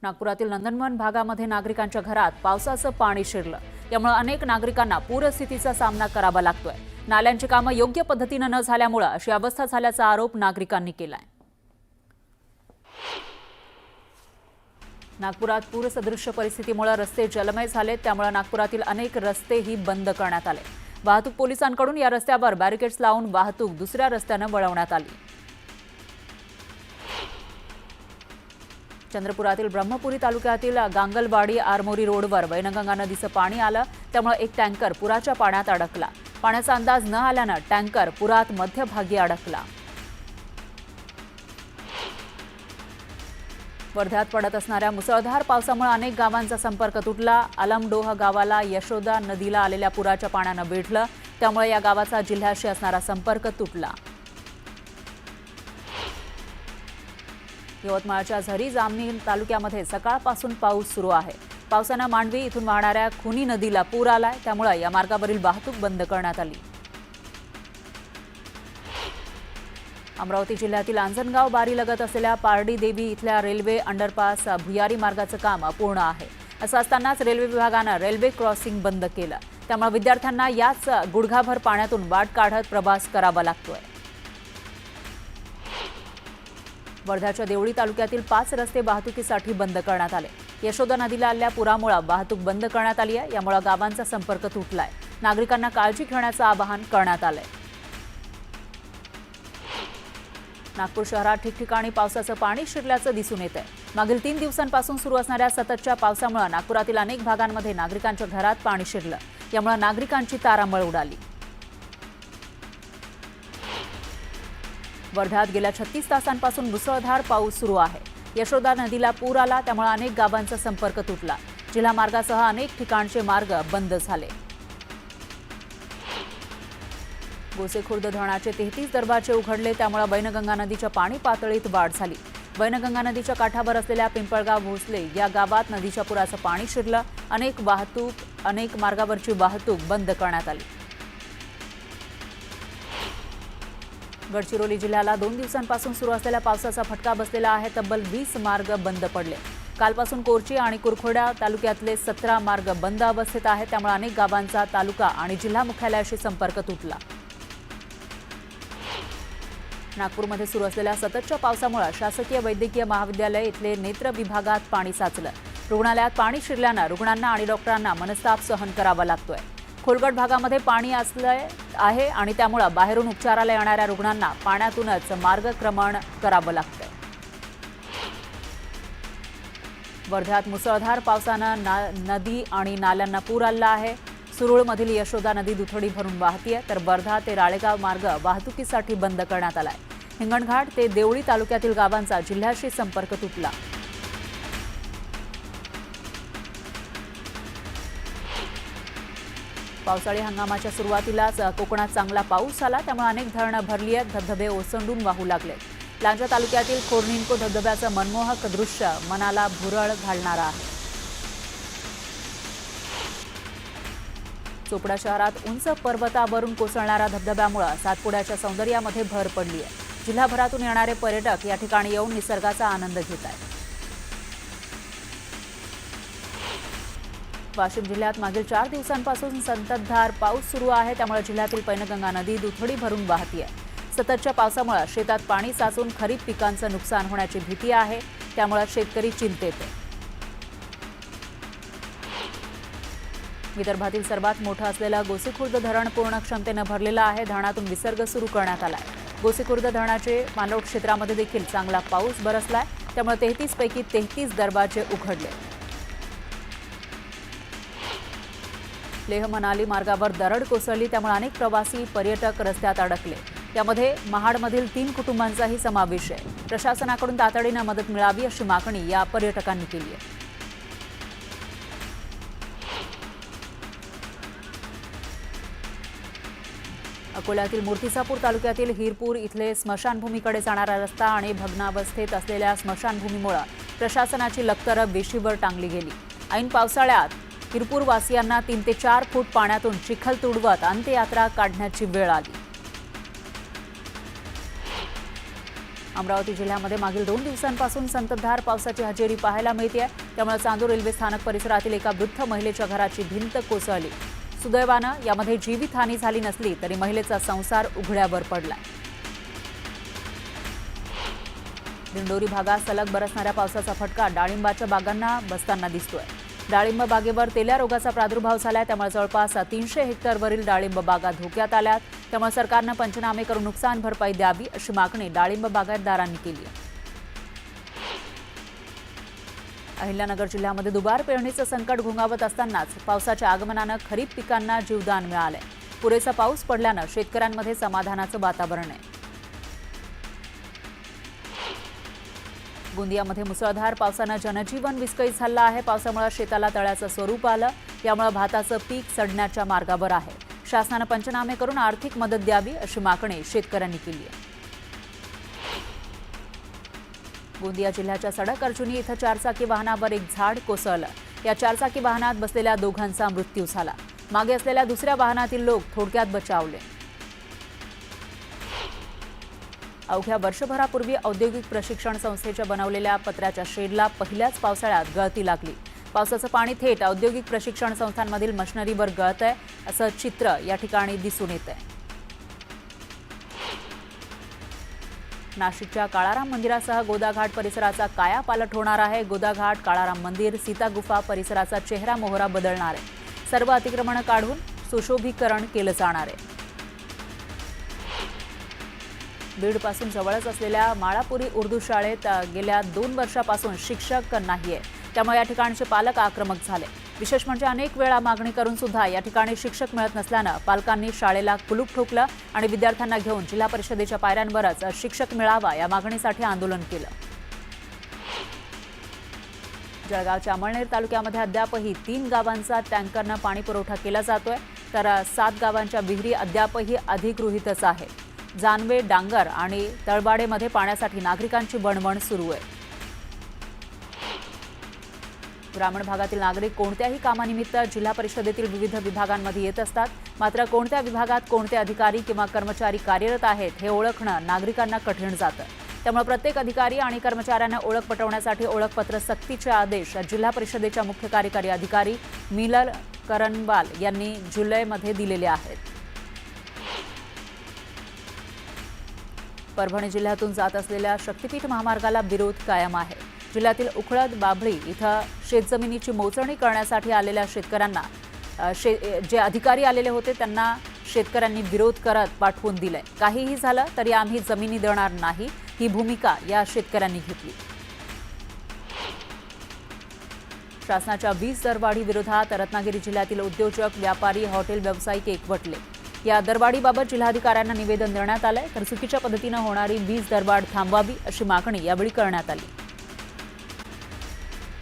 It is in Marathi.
नागपुरातील नंदनवन भागामध्ये नागरिकांच्या घरात पावसाचं पाणी शिरलं। त्यामुळे अनेक नागरिकांना पूरस्थितीचा सामना करावा लागतोय। नाल्यांची कामं योग्य पद्धतीने न झाल्यामुळे अशी अवस्था झाल्याचा आरोप नागरिकांनी केलाय। नागपुरात पूरसदृश्य परिस्थितीमुळे रस्ते जलमय झाले, त्यामुळे नागपुरातील अनेक रस्तेही बंद करण्यात आले। वाहतूक पोलिसांकडून या रस्त्यावर बॅरिकेड्स लावून वाहतूक दुसऱ्या रस्त्याने वळवण्यात आली। चंद्रपुरातील ब्रह्मपुरी तालुक्यातील गांगलवाडी आरमोरी रोडवर वैनगंगा नदीचं पाणी आलं, त्यामुळे एक टँकर पुराच्या पाण्यात अडकला। पाण्याचा अंदाज न आल्याने टँकर पुरात मध्यभागी अडकला। वर्ध्यात पडत असणाऱ्या मुसळधार पावसामुळे अनेक गावांचा संपर्क तुटला। अलमडोह गावाला यशोदा नदीला आलेल्या पुराच्या पाण्याने वेढलं, त्यामुळे या गावाचा जिल्ह्याशी असणारा संपर्क तुटला। यवतमाळच्या झरी जामणी तालुक्यामध्ये सकाळपासून पाऊस सुरू आहे। पावसाने मांडवी इथून वाहणाऱ्या खुनी नदीला पूर आलाय, त्यामुळे या मार्गावरील वाहतूक बंद करण्यात आली। अमरावती जिल्ह्यातील आंजणगाव बारीलगत असलेल्या पारडी देवी इथल्या रेल्वे अंडरपास भुयारी मार्गाचं काम अपूर्ण आहे। असं असतानाच रेल्वे विभागाने रेल्वे क्रॉसिंग बंद केलं, त्यामुळे विद्यार्थ्यांना याच गुडघाभर पाण्यातून वाट काढत प्रवास करावा लागतोय। वर्ध्याच्या देवळी तालुक्यातील 5 रस्ते वाहतुकीसाठी बंद करण्यात आले। यशोदा नदीला आलेल्या पुरामुळे वाहतूक बंद करण्यात आली आहे, यामुळे गावांचा संपर्क तुटलाय। नागरिकांना काळजी घेण्याचं आवाहन करण्यात आलंय। नागपूर शहरात ठिकठिकाणी पावसाचं पाणी शिरल्याचं दिसून येतंय। मागील 3 दिवसांपासून सुरू असणाऱ्या सततच्या पावसामुळे नागपुरातील अनेक भागांमध्ये नागरिकांच्या घरात पाणी शिरलं, यामुळे नागरिकांची तारांबळ उडाली। वर्ध्यात गेल्या 36 तासांपासून मुसळधार पाऊस सुरू आहे। यशोदा नदीला पूर आला, त्यामुळे अनेक गावांचा संपर्क तुटला। जिल्हा मार्गासह अनेक ठिकाणचे मार्ग बंद झाले। गोसेखुर्द धरणाचे 33 दरवाजे उघडले, त्यामुळे वैनगंगा नदीच्या पाणी पातळीत वाढ झाली। वैनगंगा नदीच्या काठावर असलेल्या पिंपळगाव भोसले या गावात नदीच्या पुराचं पाणी शिरलं। अनेक मार्गावरची वाहतूक बंद करण्यात आली। गडचिरोली जिल्ह्याला 2 दिवसांपासून सुरू असलेल्या पावसाचा फटका बसलेला आहे। तब्बल 20 मार्ग बंद पडले। कालपासून कोरची आणि कुरखोडा तालुक्यातले 17 मार्ग बंद अवस्थेत आहेत, त्यामुळे अनेक गावांचा तालुका आणि जिल्हा मुख्यालयाशी संपर्क तुटला। नागपूरमध्ये सुरू असलेल्या सततच्या पावसामुळे शासकीय वैद्यकीय महाविद्यालय इथले नेत्र विभागात पाणी साचलं। रुग्णालयात पाणी शिरल्यानं रुग्णांना आणि डॉक्टरांना मनस्ताप सहन करावा लागतोय। खोलगट भागामध्ये पाणी असलं आहे आणि त्यामुळे बाहेरून उपचाराला येणाऱ्या रुग्णांना पाण्यातूनच मार्गक्रमण करावं लागतंय। वर्ध्यात मुसळधार पावसानं नदी आणि नाल्यांना पूर आला आहे। सुरूळमधील यशोदा नदी दुथडी भरून वाहतीये, तर वर्धा ते राळेगाव मार्ग वाहतुकीसाठी बंद करण्यात आलाय। हिंगणघाट ते देवळी तालुक्यातील गावांचा जिल्ह्याशी संपर्क तुटला। पावसाळी हंगामाच्या सुरुवातीलाच कोकणात चांगला पाऊस आला, त्यामुळे अनेक धरणं भरली आहेत। धबधबे ओसंडून वाहू लागले। लांजा तालुक्यातील कोर्निंको धबधब्याचं मनमोहक दृश्य मनाला भुरळ घालणारं आहे। चोपडा शहरात उंच पर्वतावरून कोसळणाऱ्या धबधब्यामुळे सातपुड्याच्या सौंदर्यामध्ये भर पडली आहे। जिल्हाभरातून येणारे पर्यटक या ठिकाणी येऊन निसर्गाचा आनंद घेत आहेत। वाशिम जिल्ह्यात मागील 4 दिवसांपासून संततधार पाऊस सुरू आहे, त्यामुळे जिल्ह्यातील पैनगंगा नदी दुथडी भरून वाहतीये। सततच्या पावसामुळे शेतात पाणी साचून खरीप पिकांचं नुकसान होण्याची भीती आहे, त्यामुळे शेतकरी चिंतेत आहे। विदर्भातील सर्वात मोठं असलेलं गोसेखुर्द धरण पूर्ण क्षमतेने भरलेलं आहे। धरणातून विसर्ग सुरू करण्यात आलाय। गोसेखुर्द धरणाचे मानवड क्षेत्रामध्ये देखील चांगला पाऊस बरसलाय, त्यामुळे 33 पैकी 33 दरवाजे उघडले। लेह मनाली मार्गावर दरड कोसळली, त्यामुळे अनेक प्रवासी पर्यटक रस्त्यात अडकले। त्यामध्ये महाडमधील 3 कुटुंबांचाही समावेश आहे। प्रशासनाकडून तातडीने मदत मिळावी अशी मागणी या पर्यटकांनी केली आहे। अकोल्यातील मूर्तिजापूर तालुक्यातील हिरपूर इथले स्मशानभूमीकडे जाणारा रस्ता आणि भग्नावस्थेत असलेल्या स्मशानभूमीमुळे प्रशासनाची लक्तर वेशीवर टांगली गेली। ऐन पावसाळ्यात हिरपूरवासियांना 3 ते 4 फूट पाण्यातून चिखल तुडवत अंत्ययात्रा काढण्याची वेळ आली। अमरावती जिल्ह्यामध्ये मागील 2 दिवसांपासून संततधार पावसाची हजेरी पाहायला मिळते आहे. त्यामुळे चांदूर रेल्वे स्थानक परिसरातील एका वृद्ध महिलेच्या घराची भिंत कोसळली. सुदैवानं यामध्ये जीवितहानी झाली नसली तरी महिलेचा संसार उघड्यावर पडलाय. दिंडोरी भागात सलग बरसणाऱ्या पावसाचा फटका डाळिंबाच्या बागांना बसताना दिसतोय. डाळिंब बागेवर तेल्या रोगाचा प्रादुर्भाव झालाय. त्यामुळे जवळपास 300 हेक्टरवरील डाळिंब बागा धोक्यात आल्यात. त्यामुळे सरकारनं पंचनामे करून नुकसान भरपाई द्यावी अशी मागणी डाळिंब बागायतदारांनी केली आहे. अहिल्यानगर जिल्ह्यामध्ये दुबार पेरणीचं संकट घोंगावत असतानाच पावसाच्या आगमनानं खरीप पिकांना जीवदान मिळालंय. पुरेसा पाऊस पडल्यानं शेतकऱ्यांमध्ये समाधानाचं वातावरण आहे. गोंदियामध्ये मुसळधार पावसानं जनजीवन विस्कळीत झालं आहे. पावसामुळे शेताला तळ्याचं स्वरूप आलं. यामुळे भाताचं पीक सडण्याच्या मार्गावर आहे. शासनानं पंचनामे करून आर्थिक मदत द्यावी अशी मागणी शेतकऱ्यांनी केली आहे. गोंदिया जिल्ह्याच्या सडक अर्जुनी इथं 4चाकी वाहनावर एक झाड कोसळलं. या 4चाकी वाहनात बसलेल्या दोघांचा मृत्यू झाला. मागे असलेल्या दुसऱ्या वाहनातील लोक थोडक्यात बचावले. अवघ्या वर्षभरापूर्वी औद्योगिक प्रशिक्षण संस्थेच्या बनवलेल्या पत्र्याच्या शेडला पहिल्याच पावसाळ्यात गळती लागली. पावसाचं पाणी थेट औद्योगिक प्रशिक्षण संस्थांमधील मशिनरीवर गळतंय असं चित्र या ठिकाणी दिसून येतंय. नाशिकच्या काळाराम मंदिरासह गोदाघाट परिसराचा कायापालट होणार आहे. गोदाघाट, काळाराम मंदिर, सीता गुफा परिसराचा चेहरा मोहरा बदलणार आहे. सर्व अतिक्रमणं काढून सुशोभीकरण केलं जाणार आहे. बीडपासून जवळच असलेल्या माळापुरी उर्दू शाळेत गेल्या 2 वर्षापासून शिक्षक नाहीये. त्यामुळे या ठिकाणचे पालक आक्रमक झाले. विशेष म्हणजे अनेक वेळा मागणी करून सुद्धा या ठिकाणी शिक्षक मिळत नसल्यानं पालकांनी शाळेला कुलूप ठोकलं आणि विद्यार्थ्यांना घेऊन जिल्हा परिषदेच्या पायऱ्यांवरच शिक्षक मिळावा या मागणीसाठी आंदोलन केलं. जळगावच्या अमळनेर तालुक्यामध्ये अद्यापही 3 गावांचा टँकरनं पाणी पुरवठा केला जातोय. तर 7 गावांच्या विहिरी अद्यापही अधिगृहीतच आहेत. जानवे, डांगर आणि तळबाडेमध्ये पाण्यासाठी नागरिकांची बनवण सुरू आहे. ग्रामीण भागातील नागरिक कोणत्याही कामानिमित्त जिल्हा परिषदेतील विविध विभागांमध्ये येत असतात. मात्र कोणत्या विभागात कोणते अधिकारी किंवा कर्मचारी कार्यरत आहेत हे ओळखणं नागरिकांना कठीण जातं. त्यामुळे प्रत्येक अधिकारी आणि कर्मचाऱ्यांना ओळख पटवण्यासाठी ओळखपत्र सक्तीचे आदेश जिल्हा परिषदेच्या मुख्य कार्यकारी अधिकारी मिलल करनवाल यांनी जुलैमध्ये दिलेले आहेत. परभणी जिल्ह्यातून जात असलेल्या शक्तीपीठ महामार्गाला विरोध कायम आहे. जिल्ह्यातील उखळद, बाभळी इथं शेतजमिनीची मोजणी करण्यासाठी आलेल्या शेतकऱ्यांना जे अधिकारी आलेले होते त्यांना शेतकऱ्यांनी विरोध करत पाठवून दिलंय. काहीही झालं तरी आम्ही जमिनी देणार नाही ही भूमिका या शेतकऱ्यांनी घेतली. शासनाच्या वीज दरवाढी विरोधात रत्नागिरी जिल्ह्यातील उद्योजक, व्यापारी, हॉटेल व्यावसायिक एकवटले. या दरवाढीबाबत जिल्हाधिकाऱ्यांना निवेदन देण्यात आलंय. तर चुकीच्या पद्धतीनं होणारी वीज दरवाढ थांबवावी अशी मागणी यावेळी करण्यात आली.